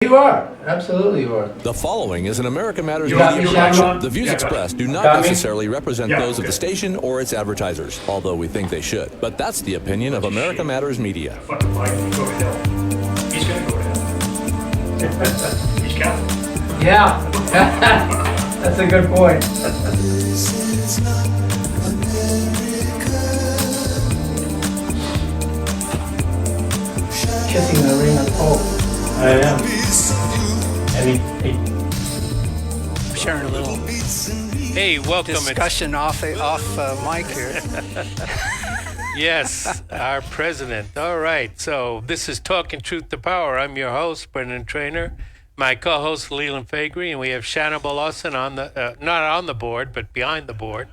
You are. Absolutely you are. The following is an America Matters got media me, production. Shannon? The views Yeah, expressed do not got me? necessarily represent Yeah, those of okay. the station or its advertisers, although we think they should. But that's the opinion of America Matters Media. Fucking Biden go to hell. He's gonna go to hell. He's got it. Yeah. That's a good point. Kissing the ring of hope. I am. Sharing a little Hey, welcome. discussion off mic here. Yes, our president. All right. So this is Talking Truth to Power. I'm your host, Brendan Trainor. My co-host, Leland Faegre, and we have Shannon Lawson on the not on the board, but behind the board.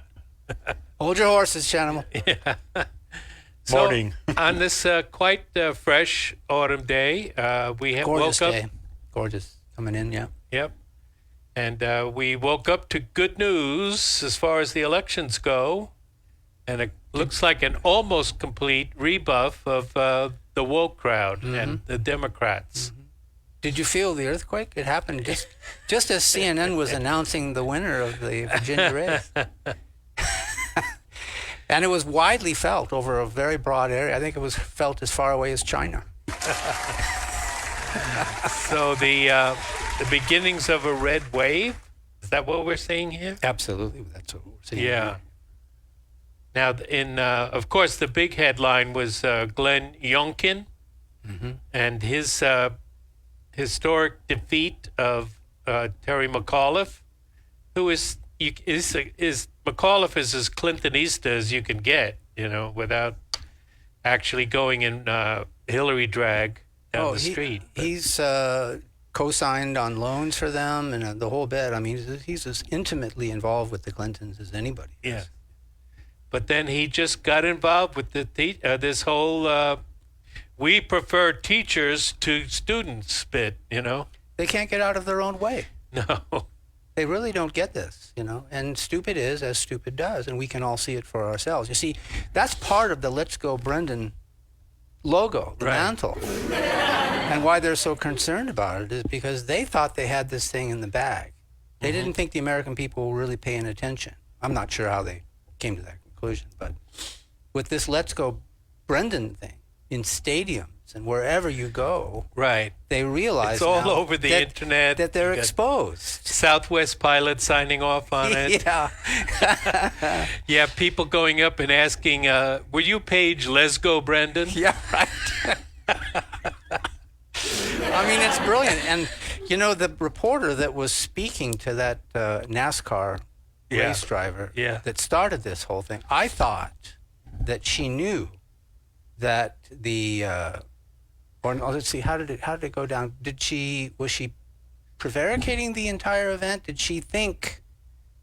Hold your horses, Shannon. So, Morning. on this quite fresh autumn day, we have Gorgeous woke up. day. Gorgeous. Coming in, yeah. Yep. And we woke up to good news as far as the elections go. And it looks like an almost complete rebuff of the woke crowd and the Democrats. Did you feel the earthquake? It happened just as CNN was announcing the winner of the Virginia race. And it was widely felt over a very broad area. I think it was felt as far away as China. So the beginnings of a red wave, is that what we're seeing here? Absolutely. That's what we're seeing. Yeah. Now, of course, the big headline was Glenn Youngkin and his historic defeat of Terry McAuliffe, who is McAuliffe is as Clintonista as you can get, without actually going in Hillary drag down the street. He's co-signed on loans for them and the whole bit. I mean, he's as intimately involved with the Clintons as anybody. Yeah. But then he just got involved with this whole we prefer teachers to students bit, They can't get out of their own way. No. They really don't get this, and stupid is as stupid does, and we can all see it for ourselves. You see, that's part of the Let's Go Brendan logo, the mantle. And why they're so concerned about it is because they thought they had this thing in the bag. They didn't think the American people were really paying attention. I'm not sure how they came to that conclusion, but with this Let's Go Brendan thing in stadiums and wherever you go, Right. they realize It's all now over the internet. that they're You got exposed. Southwest Pilot signing off on it. Yeah. Yeah, people going up and asking, were you Paige Lesgo Brendan? Yeah, right. I mean, it's brilliant. And, the reporter that was speaking to that NASCAR race driver that started this whole thing, I thought that she knew that let's see, how did it go down? Was she prevaricating the entire event? Did she think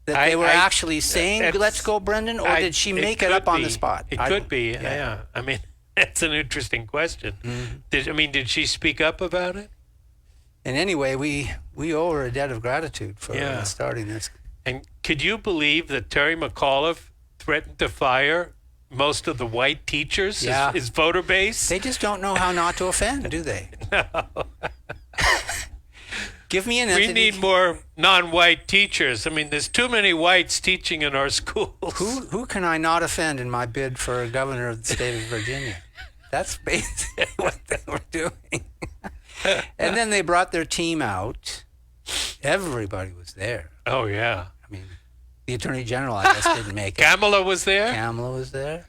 that they were actually saying, let's go, Brendan, or did she make it up on the spot? It could be, yeah. I mean, that's an interesting question. Did she speak up about it? And anyway, we owe her a debt of gratitude for starting this. And could you believe that Terry McAuliffe threatened to fire most of the white teachers, his voter base? They just don't know how not to offend, do they? No. Give me an entity. We need more non-white teachers. I mean, there's too many whites teaching in our schools. Who can I not offend in my bid for governor of the state of Virginia? That's basically what they were doing. And then they brought their team out. Everybody was there. Oh, yeah. I mean, the Attorney General, I guess, didn't make it. Kamala was there? Kamala was there.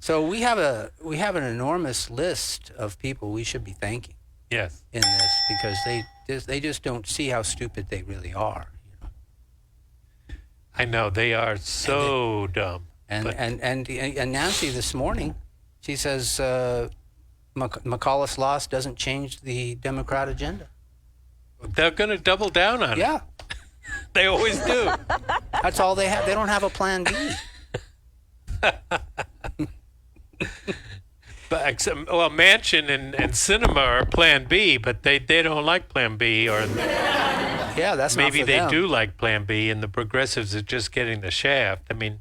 So we have an enormous list of people we should be thanking. Yes. In this, because they just don't see how stupid they really are. I know, they are so dumb. And Nancy this morning, she says McAuliffe's loss doesn't change the Democrat agenda. They're going to double down on it. Yeah. They always do. That's all they have. They don't have a plan B. But Manchin and Cinema are Plan B, but they don't like Plan B, or yeah, that's maybe not for they them. do like Plan B, and the progressives are just getting the shaft. I mean,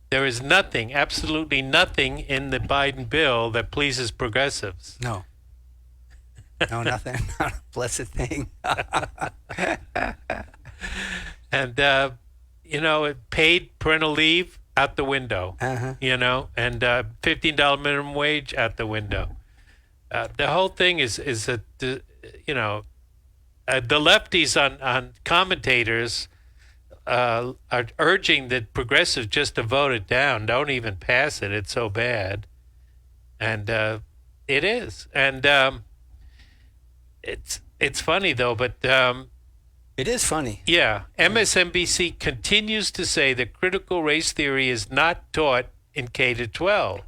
there is nothing, absolutely nothing in the Biden bill that pleases progressives. No. No, nothing. Not a blessed thing. And, paid parental leave out the window, Uh-huh. and $15 minimum wage out the window. The whole thing is the lefties on commentators are urging the progressives just to vote it down. Don't even pass it. It's so bad. And it is. And it's funny, though, but... It is funny. Yeah. MSNBC continues to say that critical race theory is not taught in K-12.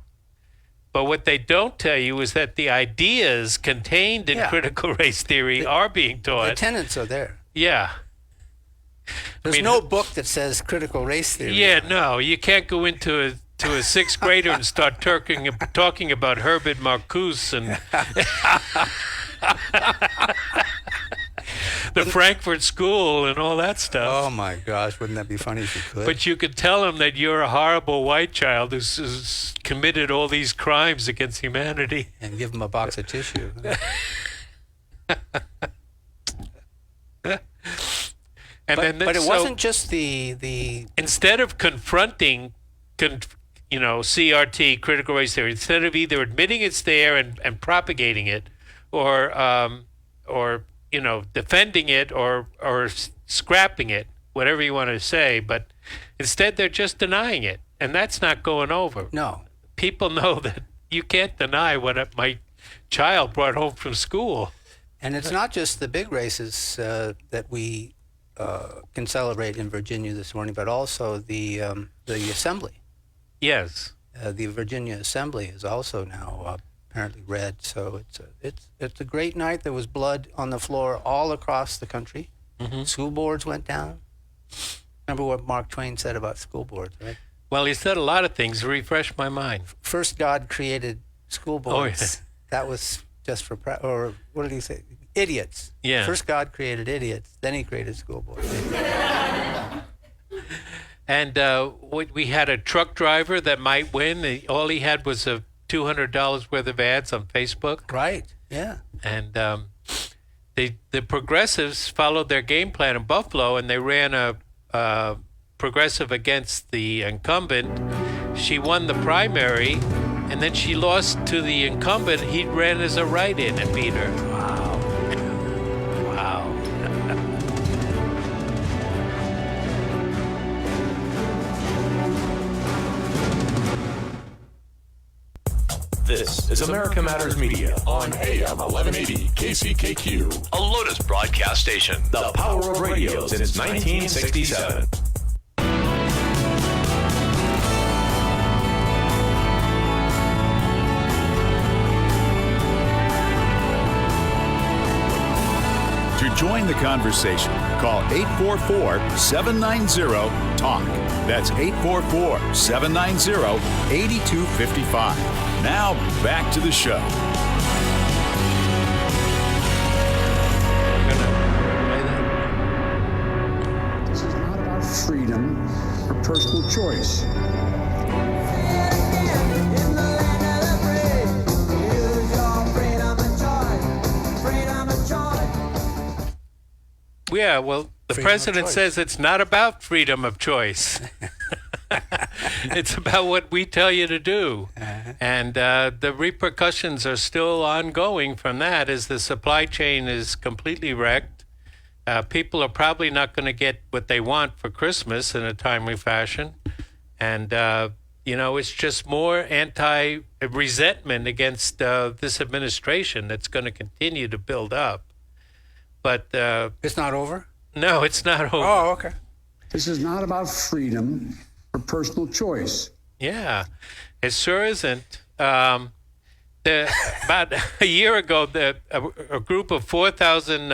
But what they don't tell you is that the ideas contained in critical race theory are being taught. The tenets are there. Yeah. There's no book that says critical race theory. Yeah, no. You can't go into a sixth grader and start talking about Herbert Marcuse and... the Frankfurt School and all that stuff. Oh my gosh, wouldn't that be funny if you could? But you could tell them that you're a horrible white child who's committed all these crimes against humanity. And give them a box of tissue. But it wasn't just the... Instead of confronting, CRT, critical race theory, instead of either admitting it's there and propagating it, or defending it or scrapping it, whatever you want to say, but instead they're just denying it, and that's not going over. No. People know that you can't deny what my child brought home from school. And it's not just the big races that we can celebrate in Virginia this morning, but also the assembly. Yes. The Virginia Assembly is also now apparently red, so it's a great night. There was blood on the floor all across the country. Mm-hmm. School boards went down. Remember what Mark Twain said about school boards, right? Well, he said a lot of things to refresh my mind. First, God created school boards. Oh, yeah. That was just for or what did he say? Idiots. Yeah. First, God created idiots. Then He created school boards. And we had a truck driver that might win. All he had was a $200 worth of ads on Facebook. Right. Yeah. And the progressives followed their game plan in Buffalo, and they ran a progressive against the incumbent. She won the primary, and then she lost to the incumbent. He ran as a write-in and beat her. Wow. Wow. This is America Matters Media on AM 1180 KCKQ, a Lotus broadcast station. The power of radio since 1967. To join the conversation, call 844-790-TALK. That's 844-790-8255. Now, back to the show. This is not about freedom or personal choice. Yeah, well, the president says it's not about freedom of choice. It's about what we tell you to do. Uh-huh. And the repercussions are still ongoing from that as the supply chain is completely wrecked. People are probably not going to get what they want for Christmas in a timely fashion. And, it's just more resentment against this administration that's going to continue to build up. But it's not over? No, it's not over. Oh, okay. This is not about freedom or personal choice. Yeah, it sure isn't. About a year ago, a group of 4,000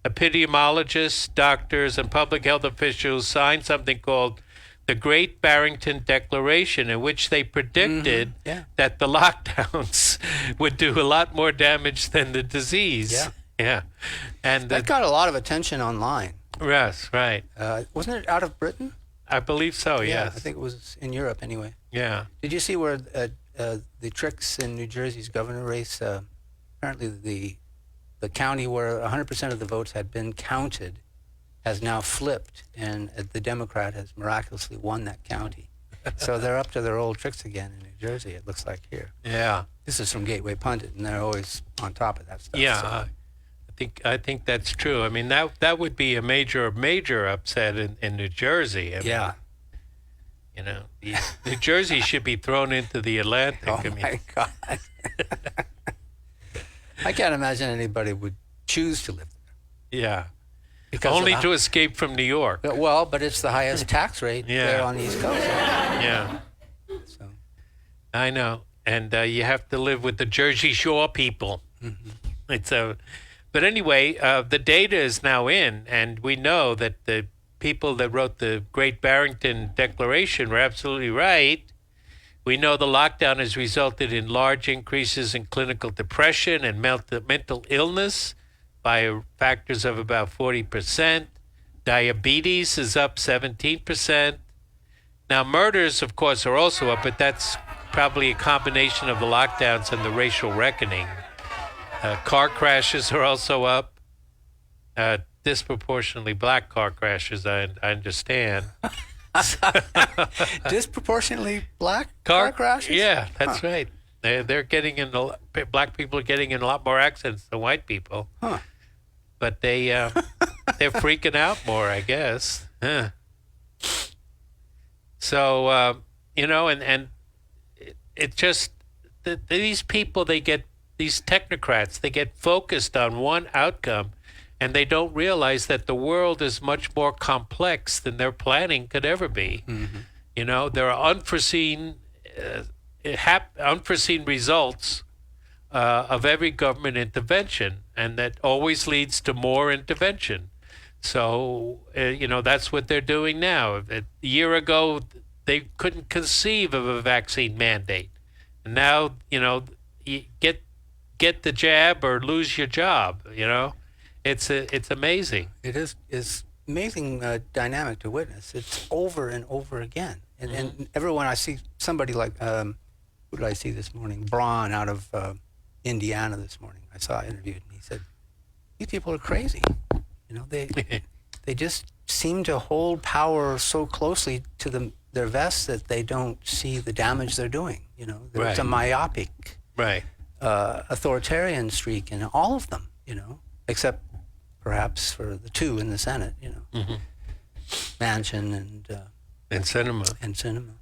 epidemiologists, doctors, and public health officials signed something called the Great Barrington Declaration, in which they predicted that the lockdowns would do a lot more damage than the disease. Yeah. Yeah, and that got a lot of attention online. Yes, right. Wasn't it out of Britain? I believe so. Yeah, yes. I think it was in Europe anyway. Yeah. Did you see where the tricks in New Jersey's governor race? Apparently, the the county where 100% of the votes had been counted has now flipped, and the Democrat has miraculously won that county. So they're up to their old tricks again in New Jersey, it looks like here. Yeah. This is from Gateway Pundit, and they're always on top of that stuff. Yeah, so. I think that's true. I mean, that would be a major upset in New Jersey. I mean, Yeah. You know, New Jersey should be thrown into the Atlantic. Oh, I mean, my God. I can't imagine anybody would choose to live there. yeah. Because Only of to escape from New York. Well, but it's the highest tax rate Yeah. there on the East Coast. Yeah, So, I know. And you have to live with the Jersey Shore people. It's but anyway, the data is now in, and we know that the people that wrote the Great Barrington Declaration were absolutely right. We know the lockdown has resulted in large increases in clinical depression and mental illness by factors of about 40%. Diabetes is up 17%. Now, murders, of course, are also up, but that's probably a combination of the lockdowns and the racial reckoning. Car crashes are also up. Disproportionately black car crashes, I understand. disproportionately black car crashes? Yeah, that's right. They're getting in black people are getting in a lot more accidents than white people. Huh. But they're freaking out more, I guess. Huh. So you know, and it just these people, these technocrats, they get focused on one outcome, and they don't realize that the world is much more complex than their planning could ever be. Mm-hmm. You know, there are unforeseen results of every government intervention, and that always leads to more intervention. So, you know, that's what they're doing now. A year ago, they couldn't conceive of a vaccine mandate. And now, you know, you get the jab or lose your job, you know. It's amazing. It is amazing dynamic to witness. It's over and over again. And everyone, I see somebody like, who did I see this morning? Braun out of Indiana this morning. I saw interviewed, and he said, these people are crazy. You know, they just seem to hold power so closely to their vests that they don't see the damage they're doing. You know, there's a myopic, authoritarian streak in all of them, you know, except perhaps for the two in the Senate, you know, Manchin and Sinema. And Sinema.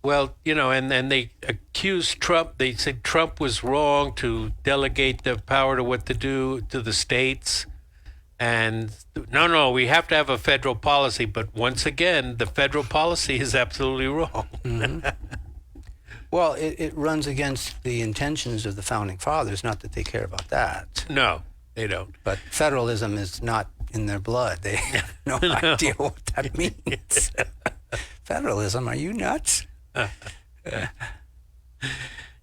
Well, you know, and they accused Trump. They said Trump was wrong to delegate the power to what to do to the states. And no, we have to have a federal policy. But once again, the federal policy is absolutely wrong. Mm-hmm. Well, it runs against the intentions of the Founding Fathers, not that they care about that. No, they don't. But federalism is not in their blood. They have no idea what that means. Federalism, are you nuts?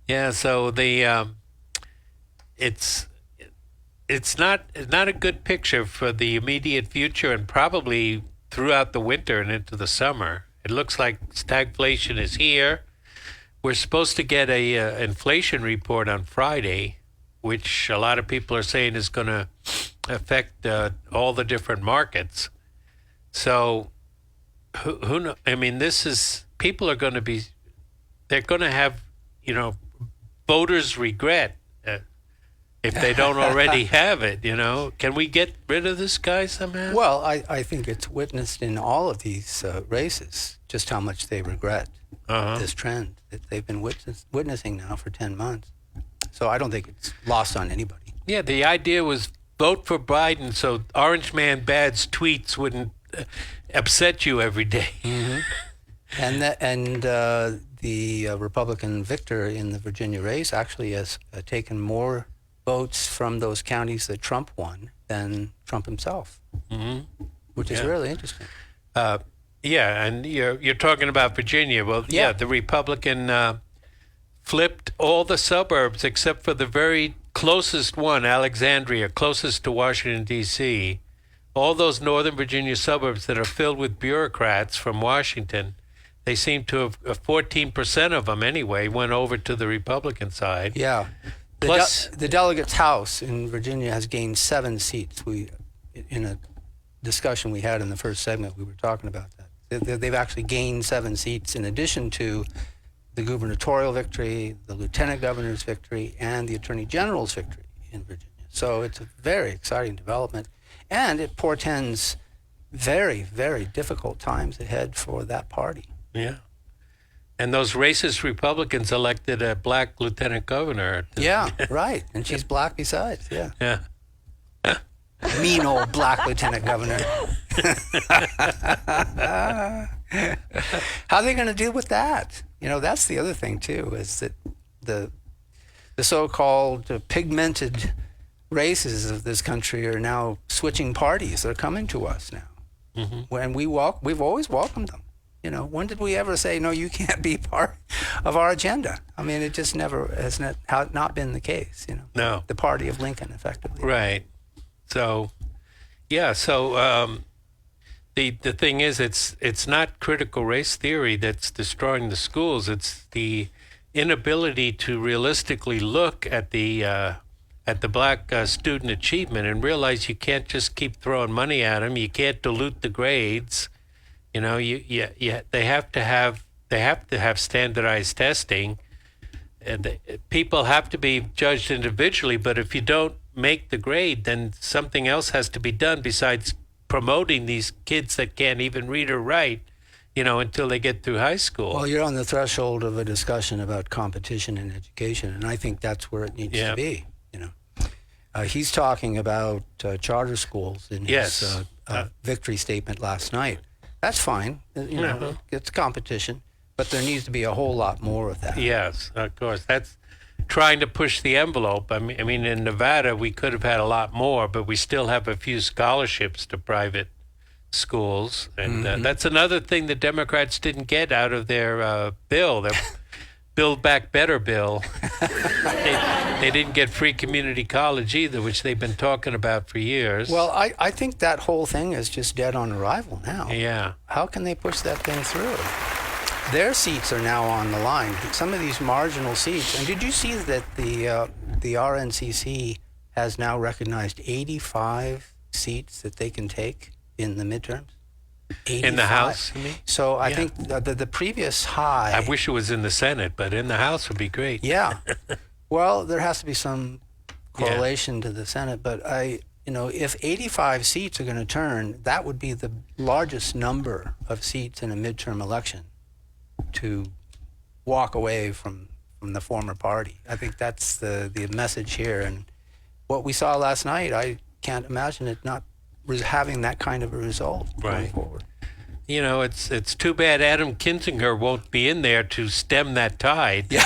Yeah, so it's not a good picture for the immediate future, and probably throughout the winter and into the summer. It looks like stagflation is here. We're supposed to get a inflation report on Friday, which a lot of people are saying is going to affect all the different markets. So who know? I mean, people are going to be, they're going to have, you know, voters' regret if they don't already have it, you know. Can we get rid of this guy somehow? Well, I think it's witnessed in all of these races just how much they regret this trend that they've been witnessing now for 10 months. So I don't think it's lost on anybody. Yeah, the idea was vote for Biden so Orange Man Bad's tweets wouldn't upset you every day. Mm-hmm. And the Republican victor in the Virginia race actually has taken more votes from those counties that Trump won than Trump himself, which is really interesting. Yeah, and you're talking about Virginia. Well, yeah, the Republican flipped all the suburbs except for the very closest one, Alexandria, closest to Washington, D.C. All those Northern Virginia suburbs that are filled with bureaucrats from Washington, they seem to have, 14% of them anyway, went over to the Republican side. Yeah. Plus, The delegates' house in Virginia has gained 7 seats. In a discussion we had in the first segment, we were talking about that. They've actually gained 7 seats in addition to the gubernatorial victory, the lieutenant governor's victory, and the attorney general's victory in Virginia. So it's a very exciting development, and it portends very, very difficult times ahead for that party. yeah. And those racist Republicans elected a black lieutenant governor. Yeah, right. And she's black besides, yeah. Yeah. Mean old black lieutenant governor. How are they going to deal with that? You know, that's the other thing, too, is that the so-called pigmented races of this country are now switching parties. They're coming to us now. Mm-hmm. When we've always welcomed them. You know, when did we ever say, no, you can't be part of our agenda? I mean, it just never has not been the case, you know. No. The party of Lincoln, effectively. Right. So, yeah. So the thing is, it's not critical race theory that's destroying the schools. It's the inability to realistically look at the black student achievement and realize you can't just keep throwing money at them. You can't dilute the grades. You know, they have to have standardized testing. And people have to be judged individually, but if you don't make the grade, then something else has to be done besides promoting these kids that can't even read or write, you know, until they get through high school. Well, you're on the threshold of a discussion about competition in education, and I think that's where it needs to be, you know. He's talking about charter schools in his victory statement last night. That's fine. You know, it's competition, but there needs to be a whole lot more of that. Yes, of course. That's trying to push the envelope. I mean, in Nevada, we could have had a lot more, but we still have a few scholarships to private schools. And that's another thing the Democrats didn't get out of their bill, their Build Back Better bill. They didn't get free community college either, which they've been talking about for years. Well, I think that whole thing is just dead on arrival now. Yeah. How can they push that thing through? Their seats are now on the line. Some of these marginal seats. And did you see that the RNCC has now recognized 85 seats that they can take in the midterms? 85. In the House, you mean? So I think the previous high... I wish it was in the Senate, but in the House would be great. Yeah. Well, there has to be some correlation to the Senate, but if 85 seats are going to turn, that would be the largest number of seats in a midterm election to walk away from the former party. I think that's the message here. And what we saw last night, I can't imagine it not having that kind of a result going forward. You know, it's too bad Adam Kinzinger won't be in there to stem that tide. Yeah.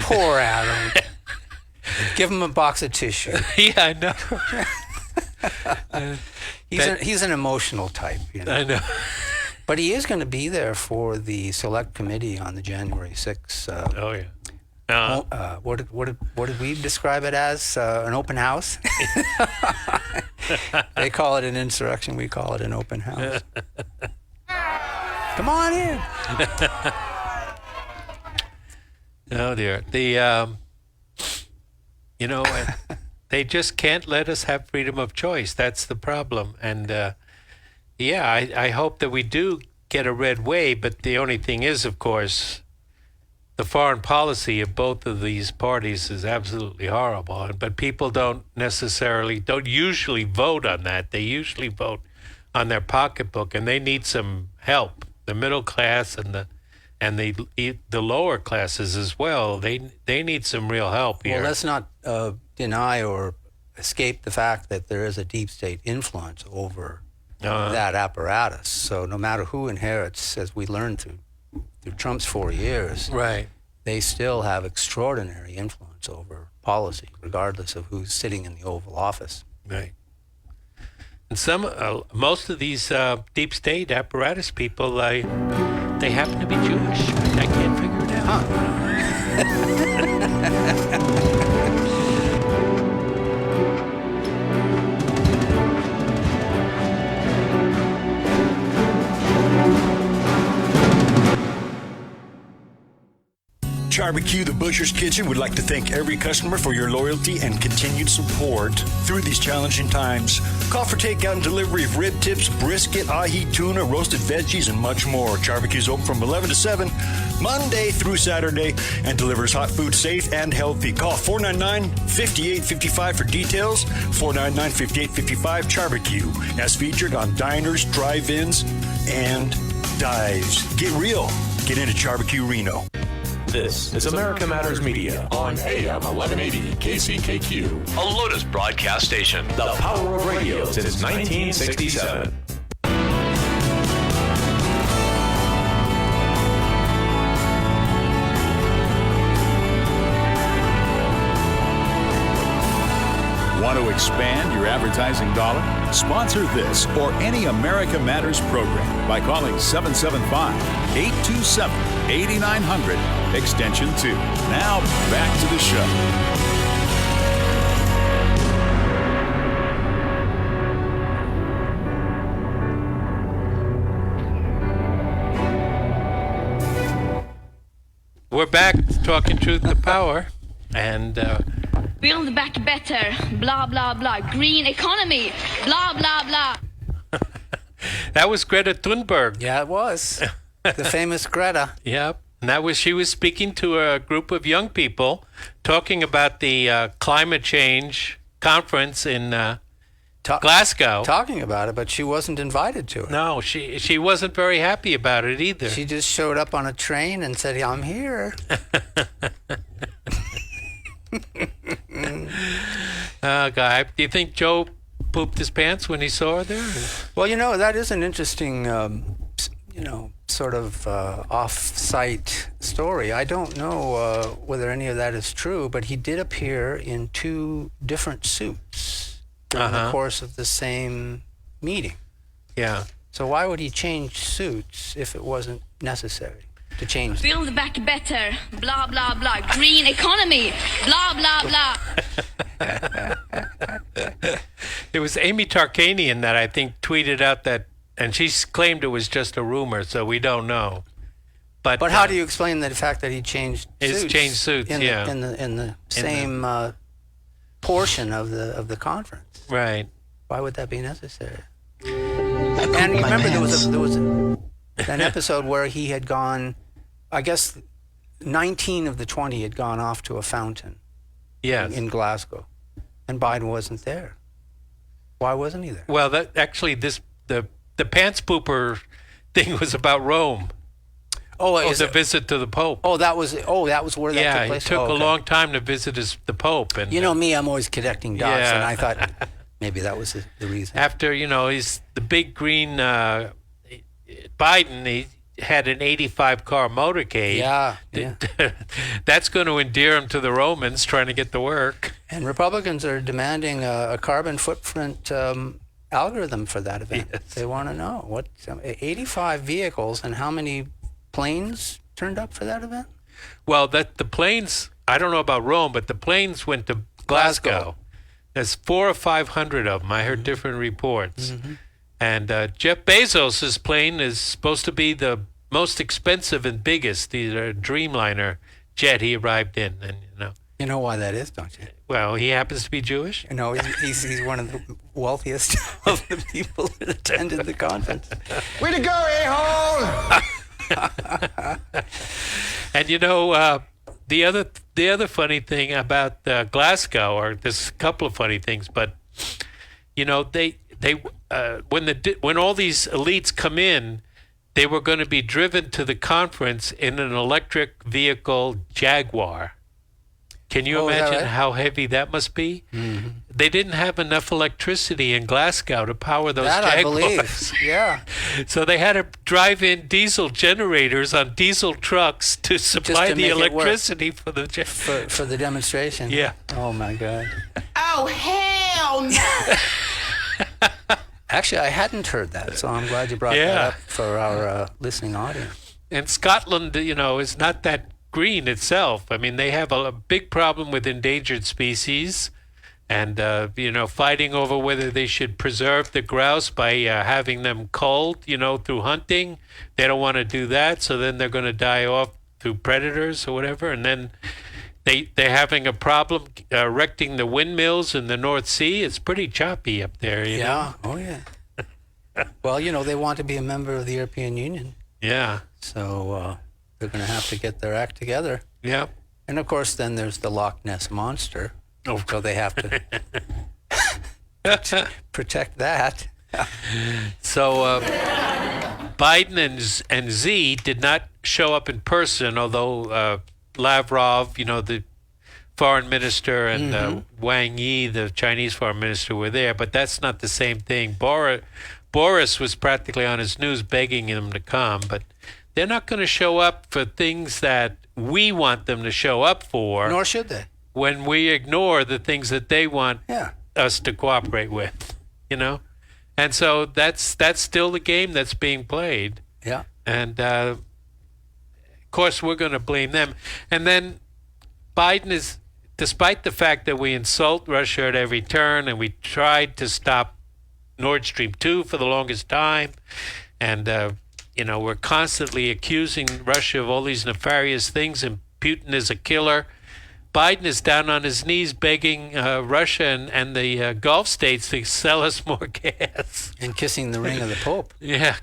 Poor Adam. Give him a box of tissue. Yeah, I know. He's an emotional type, you know. I know. But he is going to be there for the select committee on the January 6th. Oh yeah. What did we describe it as? An open house? They call it an insurrection. We call it an open house. Come on in. Oh dear. They just can't let us have freedom of choice. That's the problem. And I hope that we do get a red wave. But the only thing is, of course, the foreign policy of both of these parties is absolutely horrible. But people don't usually vote on that. They usually vote on their pocketbook, and they need some help. The middle class and the lower classes as well. They need some real help here. Well, let's not deny or escape the fact that there is a deep state influence over that apparatus. So no matter who inherits, as we learned through Trump's 4 years, right, they still have extraordinary influence over policy, regardless of who's sitting in the Oval Office. Right. And most of these deep state apparatus people, they happen to be Jewish. I can't figure it out. Barbecue, the Butcher's Kitchen would like to thank every customer for your loyalty and continued support through these challenging times. Call for takeout and delivery of rib tips, brisket, ahi, tuna, roasted veggies, and much more. Barbecue's open from 11 to 7, Monday through Saturday, and delivers hot food safe and healthy. Call 499-5855 for details. 499-5855 Barbecue, as featured on diners, drive-ins, and dives. Get real. Get into Barbecue Reno. This is America Matters Media on AM 1180 KCKQ, a Lotus broadcast station. The power of radio since 1967. Want to expand your advertising dollar? Sponsor this or any America Matters program by calling 775-827-8900, extension 2. Now, back to the show. We're back talking truth to power, and Build back better, blah, blah, blah. Green economy, blah, blah, blah. that was Greta Thunberg. Yeah, it was. The famous Greta. Yep. And she was speaking to a group of young people talking about the climate change conference in Glasgow. Talking about it, but she wasn't invited to it. No, she wasn't very happy about it either. She just showed up on a train and said, I'm here. Guy, do you think Joe pooped his pants when he saw her there? Well, that is an interesting, sort of off-site story. I don't know whether any of that is true, but he did appear in 2 different suits during the course of the same meeting. Yeah. So why would he change suits if it wasn't necessary to change them? Build back better, blah, blah, blah. Green economy, blah, blah, blah. It was Amy Tarkanian that I think tweeted out that, and she claimed it was just a rumor, so we don't know. But how do you explain the fact that he changed suits? Changed suits, in yeah. the same portion of the conference? Right. Why would that be necessary? And remember, there was an episode where he had gone, I guess 19 of the 20 had gone off to a fountain. Yes. In Glasgow, and Biden wasn't there. Why wasn't he there? Well, the pants pooper thing was about Rome. The visit to the Pope. That was where that took place. It took a long time to visit the Pope. And me, I'm always connecting dots, and I thought maybe that was the reason. After he's the big green Biden. He had an 85 car motorcade. Yeah. That's going to endear him to the Romans trying to get to work. And Republicans are demanding a carbon footprint algorithm for that event. Yes. They want to know 85 vehicles and how many planes turned up for that event? Well, the planes, I don't know about Rome, but the planes went to Glasgow. There's 400 or 500 of them. I heard different reports. Mm-hmm. And Jeff Bezos' plane is supposed to be the most expensive and biggest. He's a Dreamliner jet he arrived in. And you know why that is, don't you? Well, he happens to be Jewish. No, he's one of the wealthiest of the people that attended the conference. Way to go, a-hole! And the other funny thing about Glasgow, or there's a couple of funny things, but they when all these elites come in, they were going to be driven to the conference in an electric vehicle Jaguar. Can you imagine how heavy that must be? Mm-hmm. They didn't have enough electricity in Glasgow to power those Jaguars. I believe. Yeah. So they had to drive in diesel generators on diesel trucks to supply the electricity for the for the demonstration. Yeah. Oh my God. Oh hell no. Actually, I hadn't heard that, so I'm glad you brought that up for our listening audience. And Scotland, is not that green itself. I mean, they have a big problem with endangered species, and fighting over whether they should preserve the grouse by having them culled, through hunting. They don't want to do that, so then they're going to die off through predators or whatever, and then they're having a problem erecting the windmills in the North Sea. It's pretty choppy up there. You know? Oh yeah. Well, they want to be a member of the European Union. Yeah. So they're going to have to get their act together. Yeah. And of course, then there's the Loch Ness Monster. Oh. So they have to protect that. So Biden and Z did not show up in person, although Lavrov, the foreign minister, and Wang Yi, the Chinese foreign minister, were there. But that's not the same thing. Boris was practically on his knees begging them to come, but they're not going to show up for things that we want them to show up for. Nor should they. When we ignore the things that they want us to cooperate with, And so that's still the game that's being played. Yeah. And, of course, we're going to blame them. And then Biden is, despite the fact that we insult Russia at every turn, and we tried to stop Nord Stream 2 for the longest time, and, we're constantly accusing Russia of all these nefarious things, and Putin is a killer. Biden is down on his knees begging Russia and the Gulf states to sell us more gas. And kissing the ring of the Pope. Yeah,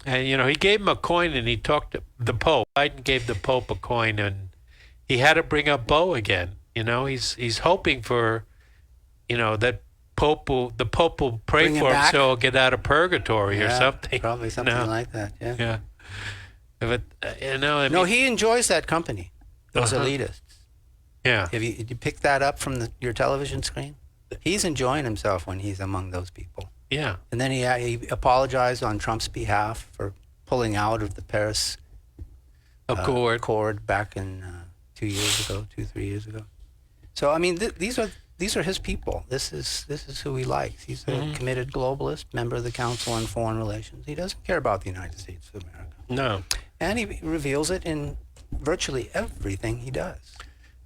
And, he gave him a coin, and he talked to the Pope. Biden gave the Pope a coin, and he had to bring up Bo again. He's hoping for, that the Pope will pray Bring for him back. so he'll get out of purgatory or something. Probably something like that, yeah. Yeah. But, no, he enjoys that company, those elitists. Yeah. Did you pick that up from your television screen? He's enjoying himself when he's among those people. Yeah. And then he apologized on Trump's behalf for pulling out of the Paris Accord back in 3 years ago. So, I mean, these are his people. This is who he likes. He's a committed globalist, member of the Council on Foreign Relations. He doesn't care about the United States of America. No. And he reveals it in virtually everything he does.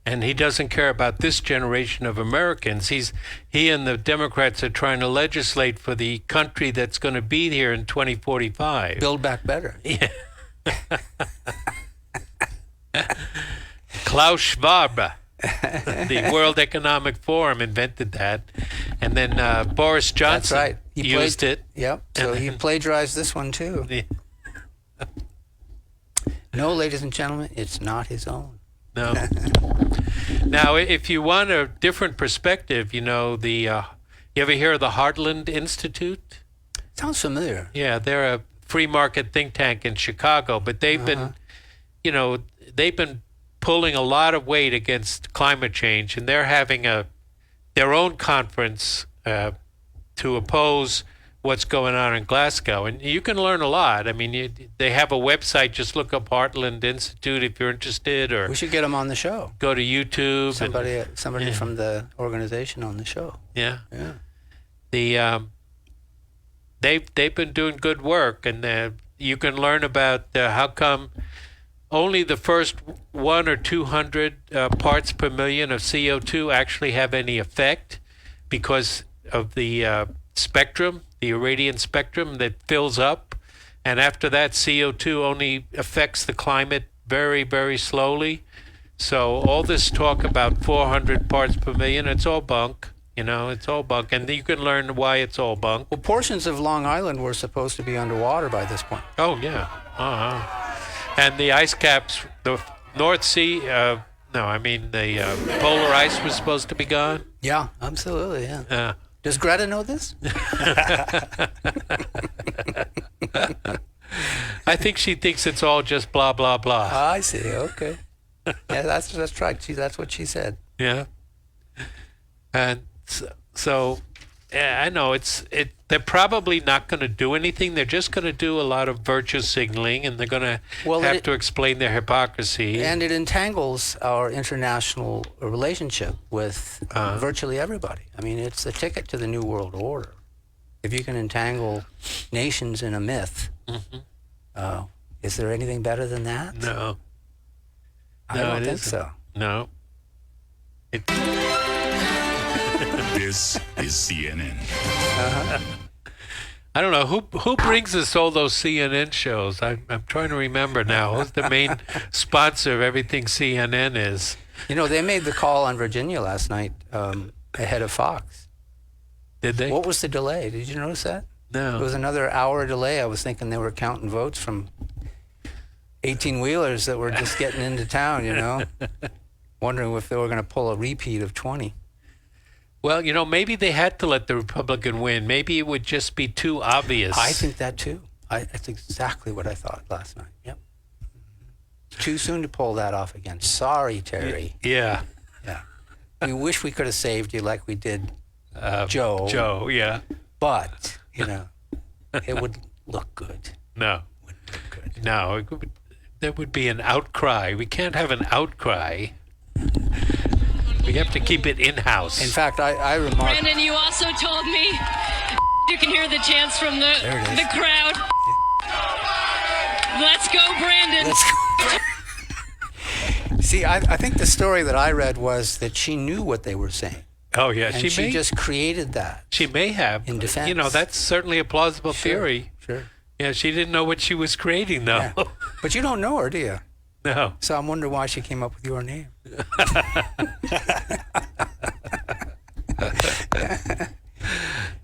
And he doesn't care about this generation of Americans. He and the Democrats are trying to legislate for the country that's going to be here in 2045. Build back better. Yeah. Klaus Schwab, the World Economic Forum, invented that. And then Boris Johnson That's right. used it. Yep. So he plagiarized this one, too. Yeah. No, ladies and gentlemen, it's not his own. No. Now, if you want a different perspective, you ever hear of the Heartland Institute? Sounds familiar. Yeah, they're a free market think tank in Chicago, but they've been, they've been pulling a lot of weight against climate change, and they're having their own conference to oppose what's going on in Glasgow. And you can learn a lot. I mean, they have a website. Just look up Heartland Institute if you're interested. Or we should get them on the show. Go to YouTube. Somebody from the organization on the show. Yeah. Yeah. They've been doing good work, and you can learn about how come only the first 100 or 200 parts per million of CO2 actually have any effect because of the spectrum, the irradiance spectrum that fills up, and after that CO2 only affects the climate very, very slowly. So all this talk about 400 parts per million, it's all bunk. It's all bunk, and you can learn why it's all bunk. Well, portions of Long Island were supposed to be underwater by this point. Oh yeah, and the ice caps, the North Sea. The polar ice was supposed to be gone. Yeah, absolutely. Yeah. Does Greta know this? I think she thinks it's all just blah blah blah. I see. Okay. Yeah, that's right. That's what she said. Yeah. And so I know they're probably not going to do anything. They're just going to do a lot of virtue signaling, and they're going to have to explain their hypocrisy. And it entangles our international relationship with virtually everybody. I mean, it's the ticket to the New World Order. If you can entangle nations in a myth, is there anything better than that? No. I don't think so. No. This is CNN. I don't know who brings us all those CNN shows. I'm trying to remember now. Who's the main sponsor of everything CNN is? You know, they made the call on Virginia last night ahead of Fox. Did they? What was the delay? Did you notice that? No. It was another hour delay. I was thinking they were counting votes from 18-wheelers that were just getting into town, you know, wondering if they were going to pull a repeat of 20. Well, you know, maybe they had to let the Republican win. Maybe it would just be too obvious. I think that too. That's exactly what I thought last night. Yep. Too soon to pull that off again. Sorry, Terry. Yeah. Yeah. We wish we could have saved you like we did Joe. Joe, yeah. But, you know, it would look good. No. It would look good. No, there would be an outcry. We can't have an outcry. We have to keep it in-house. In fact, I remarked... Brandon, you also told me you can hear the chants from the crowd. Let's go, Brandon. Let's go. See, I think the story that I read was that she knew what they were saying. Oh, yeah. And she just created that. She may have. In defense. You know, that's certainly a plausible theory. Sure. Yeah, she didn't know what she was creating, though. Yeah. But you don't know her, do you? No. So I'm wondering why she came up with your name.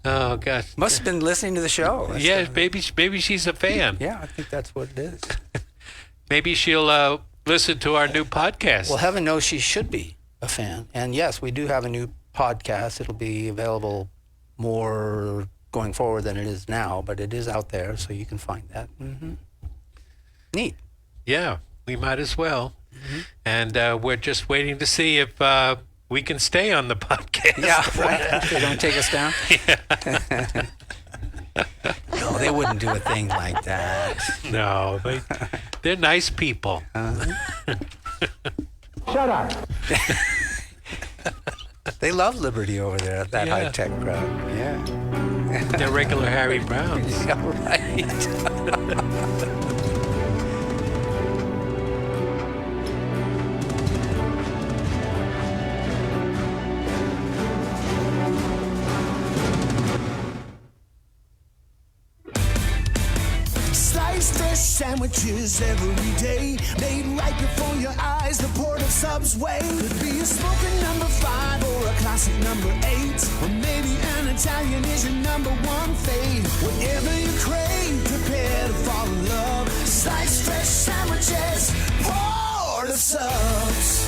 Oh, gosh. Must have been listening to the show. Yeah, maybe she's a fan. Yeah, I think that's what it is. Maybe she'll listen to our new podcast. Well, heaven knows she should be a fan. And yes, we do have a new podcast. It'll be available more going forward than it is now, but it is out there, so you can find that. Mm-hmm. Neat. Yeah, we might as well. Mm-hmm. And we're just waiting to see if we can stay on the podcast. Yeah, right. They don't take us down. Yeah. No, they wouldn't do a thing like that. No, they're nice people. Shut up. They love liberty over there, that high-tech crowd. Yeah. They're regular Harry Browns. Yeah, right. Sliced fish sandwiches every day, made right before your eyes. The Port of Subway could be a smoking number 5 or a classic number 8, or maybe an Italian is your number 1 fave. Whatever you crave, prepare to fall in love. Sliced fish sandwiches, Port of Subs.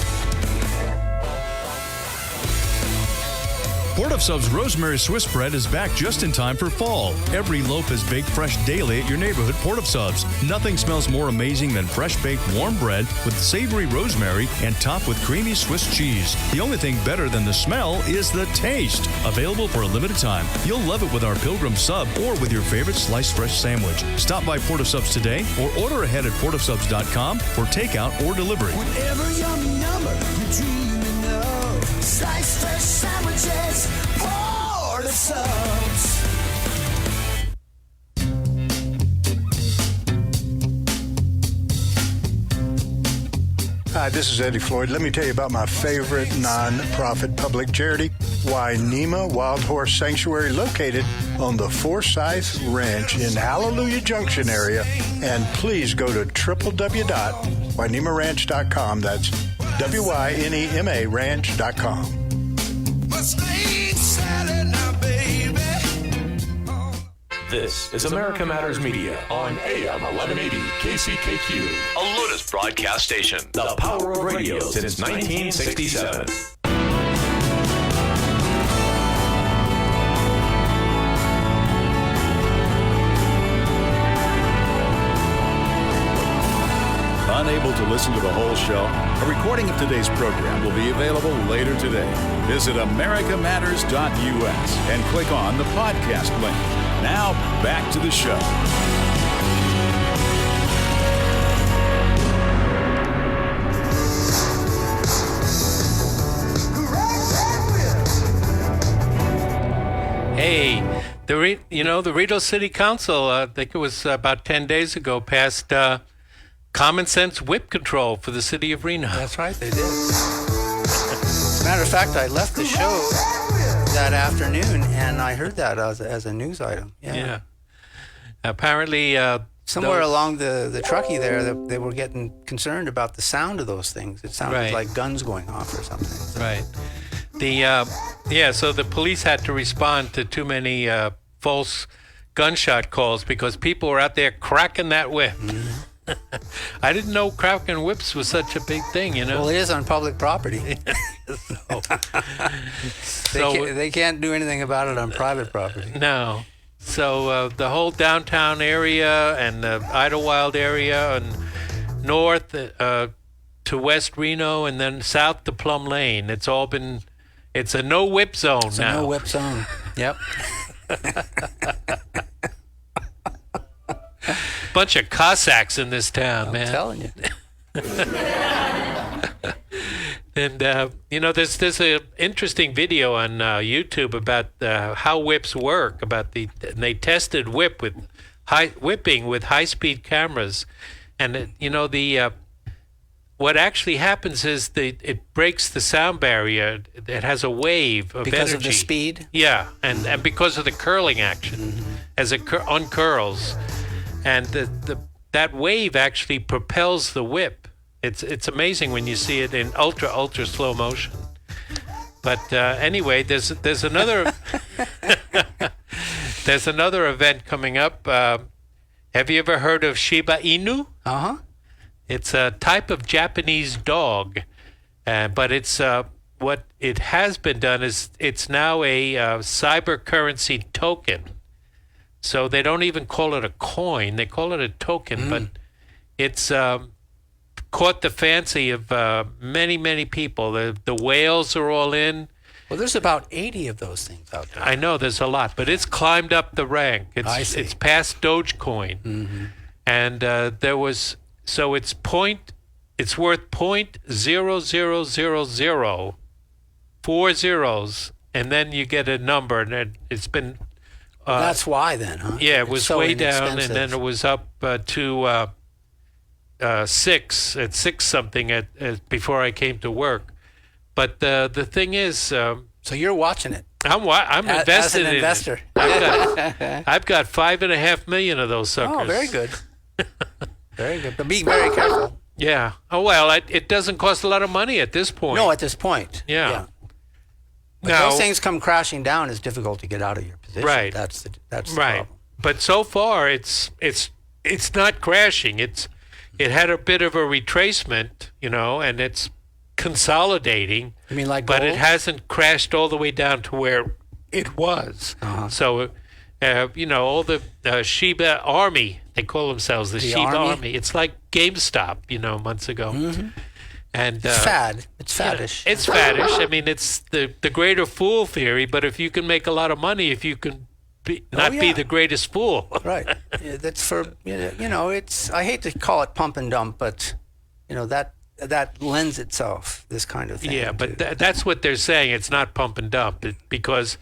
Port of Sub's Rosemary Swiss Bread is back just in time for fall. Every loaf is baked fresh daily at your neighborhood Port of Subs. Nothing smells more amazing than fresh baked warm bread with savory rosemary and topped with creamy Swiss cheese. The only thing better than the smell is the taste. Available for a limited time. You'll love it with our Pilgrim Sub or with your favorite sliced fresh sandwich. Stop by Port of Subs today or order ahead at portofsubs.com for takeout or delivery. Whatever yummy number you're dreaming of, sliced fresh sandwiches, Port of Subs. Hi, this is Eddie Floyd. Let me tell you about my favorite non-profit public charity, Wainema Wild Horse Sanctuary, located on the Forsythe Ranch in Hallelujah Junction area. And please go to www.wainemaranch.com. That's WYNEMA ranch.com. This is America Matters Media on AM 1180 KCKQ, a Lotus broadcast station. The power of radio since 1967. Unable to listen to the whole show? A recording of today's program will be available later today. Visit americamatters.us and click on the podcast link. Now, back to the show. Hey, the Reno City Council, I think it was about 10 days ago, passed common sense whip control for the city of Reno. That's right, they did. As a matter of fact, I left the show that afternoon and I heard that as a news item. Yeah. Apparently, somewhere those- along the Truckee there, they were getting concerned about the sound of those things. It sounded Right. like guns going off or something. Right. So the police had to respond to too many false gunshot calls because people were out there cracking that whip. I didn't know cracking whips was such a big thing, you know. Well, it is on public property. They can't do anything about it on private property. No. So the whole downtown area and the Idlewild area and north to West Reno and then south to Plum Lane, it's a no whip zone It's now. a no whip zone. Yep. Bunch of Cossacks in this town, man. I'm telling you. And there's an interesting video on YouTube about how whips work. And they tested whipping with high-speed cameras, and what actually happens is it breaks the sound barrier. It has a wave of Because energy. of the speed? Yeah, and because of the curling action, as it uncurls, and that wave actually propels the whip. It's amazing when you see it in ultra slow motion. But anyway, there's another there's another event coming up. Have you ever heard of Shiba Inu? Uh-huh. It's a type of Japanese dog, but it's what it has been done is it's now a cyber currency token. So they don't even call it a coin; they call it a token. But it's caught the fancy of many people. The whales are all in. Well, there's about 80 of those things out there. I know there's a lot, but it's climbed up the rank. I see. It's past Dogecoin, and there was it's worth 0.0000 4 zeros, and then you get a number, and it's been. That's why then, huh? Yeah, it It's was so way down, and inexpensive. then it was up to 6 something before I came to work. But the thing is, so you're watching it. I'm invested as an in investor. it. I've got 5.5 million of those suckers. Oh, very good. Very good. But be very careful. Yeah. Oh well, it doesn't cost a lot of money at this point. No, at this point. Yeah. But Now- those things come crashing down. It's difficult to get out of your position. Right. That's the Right. problem. But so far, it's not crashing. It had a bit of a retracement, and it's consolidating. You mean like But gold? it hasn't crashed all the way down to where it was. Uh-huh. So, all the Shiba Army, they call themselves the Shiba Army. It's like GameStop, months ago. And Fad. It's faddish. It's faddish. I mean, it's the greater fool theory. But if you can make a lot of money, if you can not be the greatest fool, Right. Yeah, that's for it's. I hate to call it pump and dump, but that lends itself this kind of thing. yeah. But that's what they're saying. It's not pump and dump because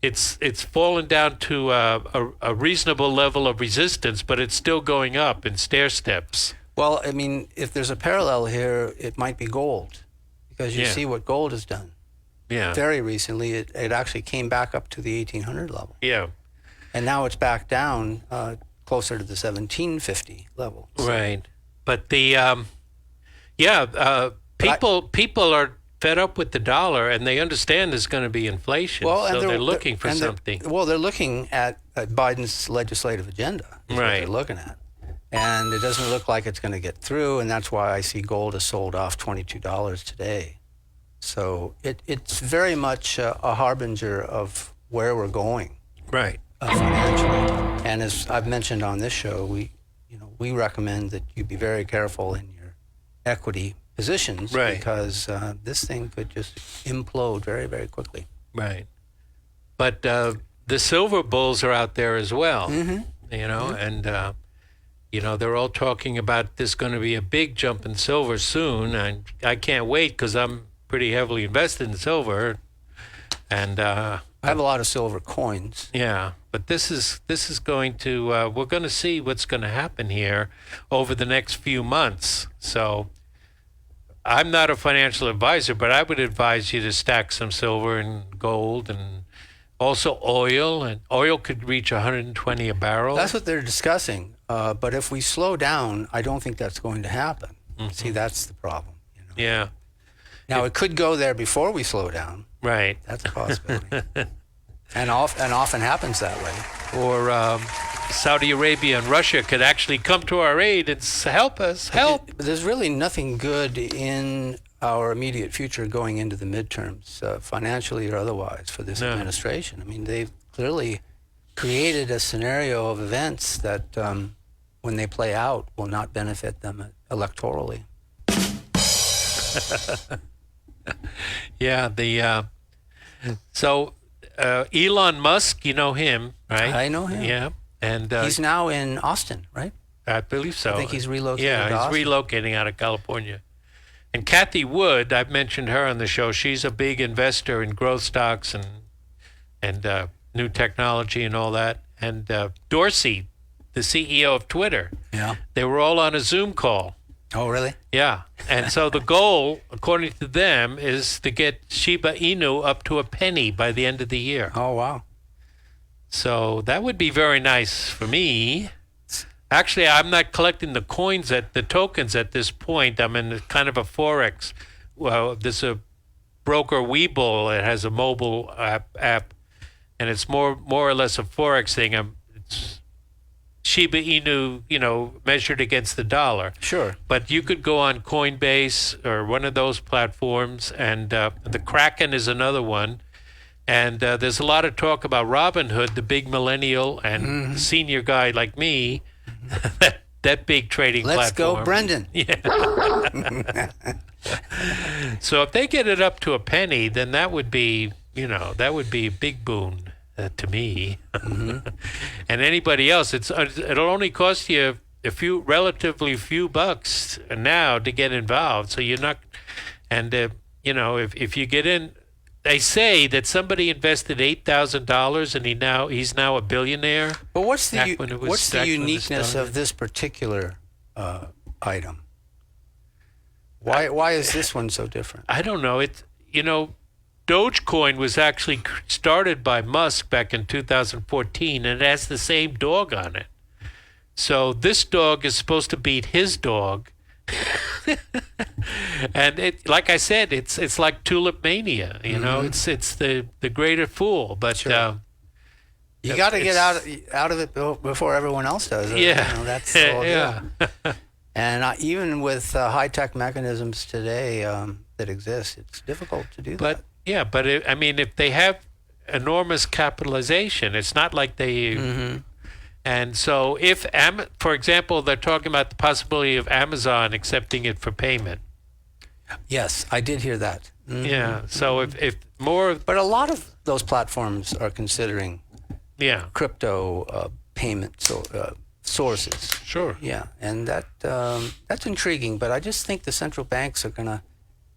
it's fallen down to a reasonable level of resistance, but it's still going up in stair steps. Well, I mean, if there's a parallel here, it might be gold, because you see what gold has done. Yeah. Very recently, it actually came back up to the 1800 level. Yeah. And now it's back down closer to the 1750 level. So- Right. But people are fed up with the dollar, and they understand there's going to be inflation, so they're looking for something. They're looking at Biden's legislative agenda. Is what Right. they're looking at. And it doesn't look like it's going to get through, and that's why I see gold has sold off $22 today. So it's very much a harbinger of where we're going. Right. Financially. And as I've mentioned on this show, we recommend that you be very careful in your equity positions, Right. because this thing could just implode very, very quickly. Right. But the silver bulls are out there as well, and they're all talking about this going to be a big jump in silver soon, and I can't wait because I'm pretty heavily invested in silver, and I have a lot of silver coins. yeah. But this is going to we're going to see what's going to happen here over the next few months. So I'm not a financial advisor, but I would advise you to stack some silver and gold and Also oil, and oil could reach 120 a barrel. That's what they're discussing. But if we slow down, I don't think that's going to happen. See, that's the problem. Yeah. Now, it could go there before we slow down. Right. That's a possibility. and often happens that way. Or Saudi Arabia and Russia could actually come to our aid and help us. Help! There's really nothing good in our immediate future going into the midterms, financially or otherwise, for this administration. I mean, they've clearly created a scenario of events that, when they play out, will not benefit them electorally. Yeah, so Elon Musk, you know him, right? I know him. Yeah, and he's now in Austin, right? I believe so. I think he's relocating. Yeah, to Austin. he's relocating out of California. And Kathy Wood, I've mentioned her on the show. She's a big investor in growth stocks and new technology and all that. And Dorsey, the CEO of Twitter. Yeah. They were all on a Zoom call. Oh, really? Yeah. And so the goal, according to them, is to get Shiba Inu up to a penny by the end of the year. Oh, wow. So that would be very nice for me. Actually, I'm not collecting the tokens at this point. I'm in kind of a Forex. Well, there's a broker, Webull. It has a mobile app, and it's more or less a Forex thing. It's Shiba Inu, measured against the dollar. Sure. But you could go on Coinbase or one of those platforms, and the Kraken is another one. And there's a lot of talk about Robinhood, the big millennial and senior guy like me, that big trading Let's platform. go, Brendan. Yeah. So if they get it up to a penny, then that would be a big boon to me. And anybody else. It'll only cost you relatively few bucks now to get involved. So you're not, and if you get in. They say that somebody invested $8,000 and he's now a billionaire. But what's the uniqueness of this particular item? Why is this one so different? I don't know. Dogecoin was actually started by Musk back in 2014, and it has the same dog on it. So this dog is supposed to beat his dog. And like I said, it's like tulip mania, it's the greater fool. But sure. You got to get out of it before everyone else does. Yeah, that's the whole deal. And even with high tech mechanisms today that exist, it's difficult to do that. But if they have enormous capitalization, it's not like they. And so for example, they're talking about the possibility of Amazon accepting it for payment. Yes, I did hear that. Yeah, so if more... But a lot of those platforms are considering crypto payment sources. Sure. Yeah, and that's intriguing, but I just think the central banks are going to,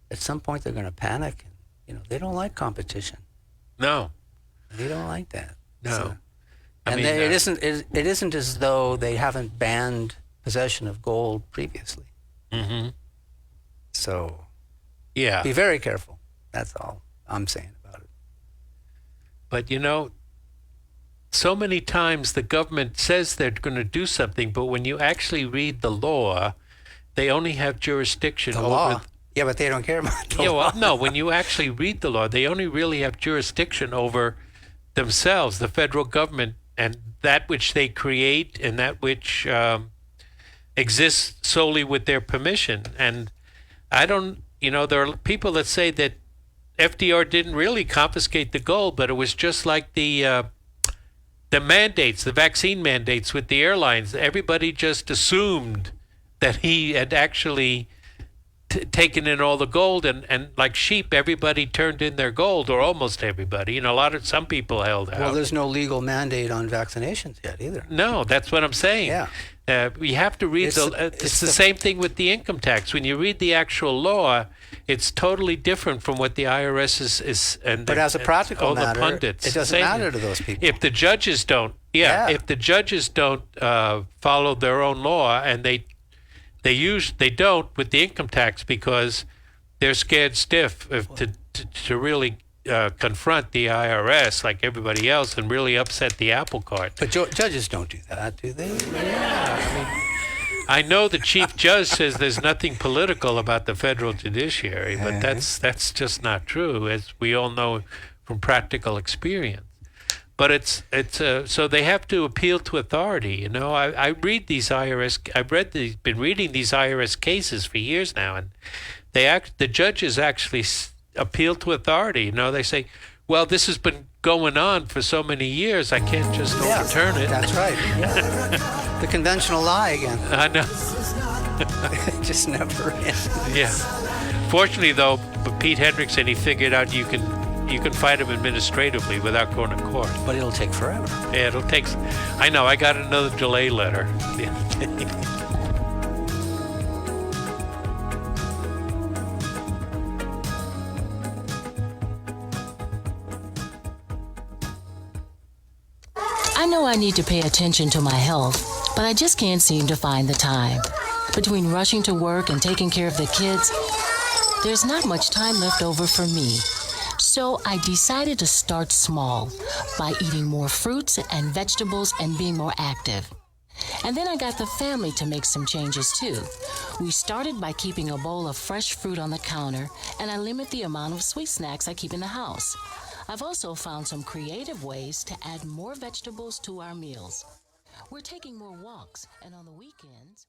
at some point, they're going to panic. They don't like competition. No. They don't like that. No. So, it isn't as though they haven't banned possession of gold previously. So, be very careful. That's all I'm saying about it. But so many times the government says they're going to do something, but when you actually read the law, they only have jurisdiction over law. Yeah, but they don't care about the law. No, when you actually read the law, they only really have jurisdiction over themselves, the federal government, and that which they create and that which exists solely with their permission. And there are people that say that FDR didn't really confiscate the gold, but it was just like the mandates, the vaccine mandates with the airlines. Everybody just assumed that he had actually taken in all the gold, and like sheep, everybody turned in their gold, or almost everybody. Some people held out. Well, there's no legal mandate on vaccinations yet either. No, that's what I'm saying. Yeah. We have to read it's the same thing with the income tax. When you read the actual law, it's totally different from what the IRS is but as a practical matter, the pundits it doesn't matter to those people. If the judges don't, if the judges don't follow their own law, and they don't with the income tax because they're scared stiff to really confront the IRS like everybody else and really upset the apple cart. But judges don't do that, do they? Yeah, I know the chief judge says there's nothing political about the federal judiciary, but that's just not true, as we all know from practical experience. But it's so they have to appeal to authority. You know, I read these IRS. Been reading these IRS cases for years now, and the judges actually appeal to authority. You know, they say, well, this has been going on for so many years, I can't just overturn it. That's right. Yeah. The conventional lie again. I know. It just never ends. Yeah. Fortunately, though, Pete Hendrickson, he figured out you can fight him administratively without going to court. But it'll take forever. Yeah, it'll take. I know. I got another delay letter. I know I need to pay attention to my health, but I just can't seem to find the time. Between rushing to work and taking care of the kids, there's not much time left over for me. So I decided to start small by eating more fruits and vegetables and being more active. And then I got the family to make some changes too. We started by keeping a bowl of fresh fruit on the counter, and I limit the amount of sweet snacks I keep in the house. I've also found some creative ways to add more vegetables to our meals. We're taking more walks, and on the weekends,